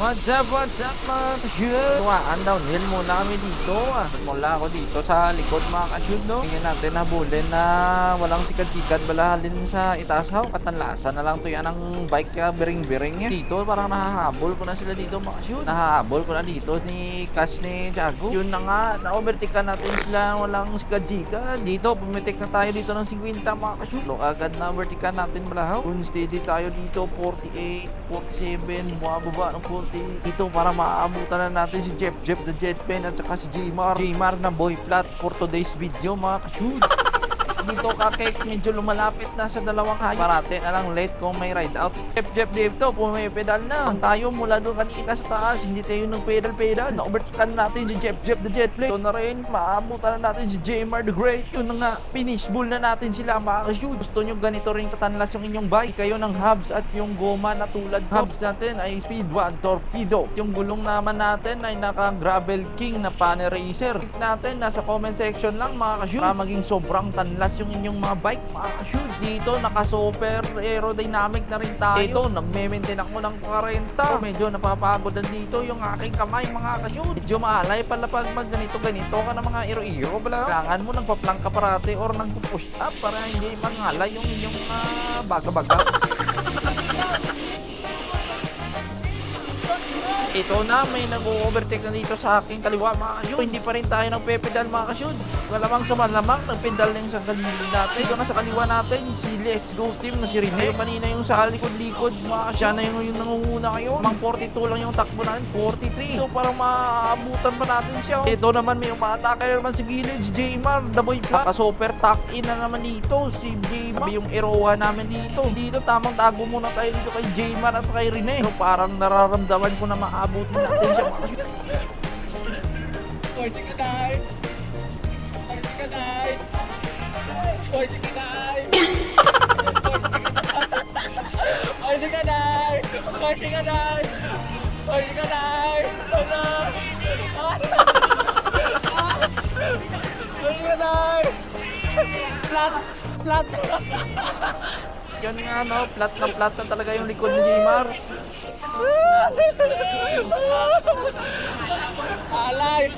What's up mga ka-shoot? Tuwaan downhill muna kami dito. Mula ako dito sa likod mga ka-shoot, no? Tingnan natin habulin na walang sikat-sikat balahalin sa itasaw. Katanlasan na lang to yan ang bike kaya bering-bering yan. Dito parang nahahabol ko na sila dito mga ka-shoot. Nahahabol ko na dito ni Cash ni Tiago. Yun na nga, na-overtake natin sila walang sikat-sikat. Dito, pumitik na tayo dito ng 50 mga ka-shoot. Agad na overtake natin balahaw. Kung steady tayo dito, 48, 47, bumababa ng 40. Ito para maaabutan na natin si Jeff the Jetpen at saka si Jmar na boy flat for today's video mga ka-shoot. Dito kakek medyo lumalapit na sa dalawang hayop. Parate na lang late kung may ride out. Jeff dito pumipedal na. Tayo mula doon kanina sa taas, hindi tayo nang pedal. Na-overtakean natin si Jeff the Jetplane. Ito na rin, maabutan na natin si Jmar the Great. Yun na nga, finish bull na natin sila mga ka-shoot. Gusto nyo ganito rin katanlas yung inyong bike. Kayo ng hubs at yung goma na tulad hubs natin ay Speed 1 Torpedo. Yung gulong naman natin ay naka Gravel King na Pane Racer. Click natin nasa comment section lang mga ka-shoot para maging sobrang tanlas yung inyong mga bike mga ka-shoot. Dito naka super aerodynamic na rin tayo. Ito nagme-maintain ako ng 40. So, medyo napapagod na dito yung aking kamay mga ka-shoot. Medyo maalay pala pag mag ganito ka na mga iro-iro pala. Kailangan mo nagpa-plank ka parate or nagpo-push up para hindi mangalay yung inyong baga-baga. Ito na, may nag-overtake na dito sa aking kaliwa mga ka-shoot. Hindi pa rin tayo nagpe-pedal mga ka-shoot. Malamang sa malamang, nagpedal na yung sa kaliwa natin. Ito na sa kaliwa natin, si Let's Go Team na si Rene. Kanina yung sa likod-likod, siya na yung nangunguna kayo. Mang 42 lang yung takbo natin, 43. So parang maabutan pa natin siya. Ito naman, may umatake na naman sa gilid, si Jmar, the boy flat. Naka-super tuck-in na naman dito, si Jmar. Yung erowa namin dito. Dito, tamang tago muna tayo dito kay Jmar at kay Rene. So parang nararamdaman ko na maabutin natin siya mga ka-shoot. Hoy, si Kanay! Hoy, si Kanay! Hoy, si Kanay! Hoy, si Kanay! Hoy, si Kanay! Hoy, si Kanay! Hala! Hoy, si Kanay! Flat. Yan nga no, flat na talaga yung likod ni Jmar. Alay!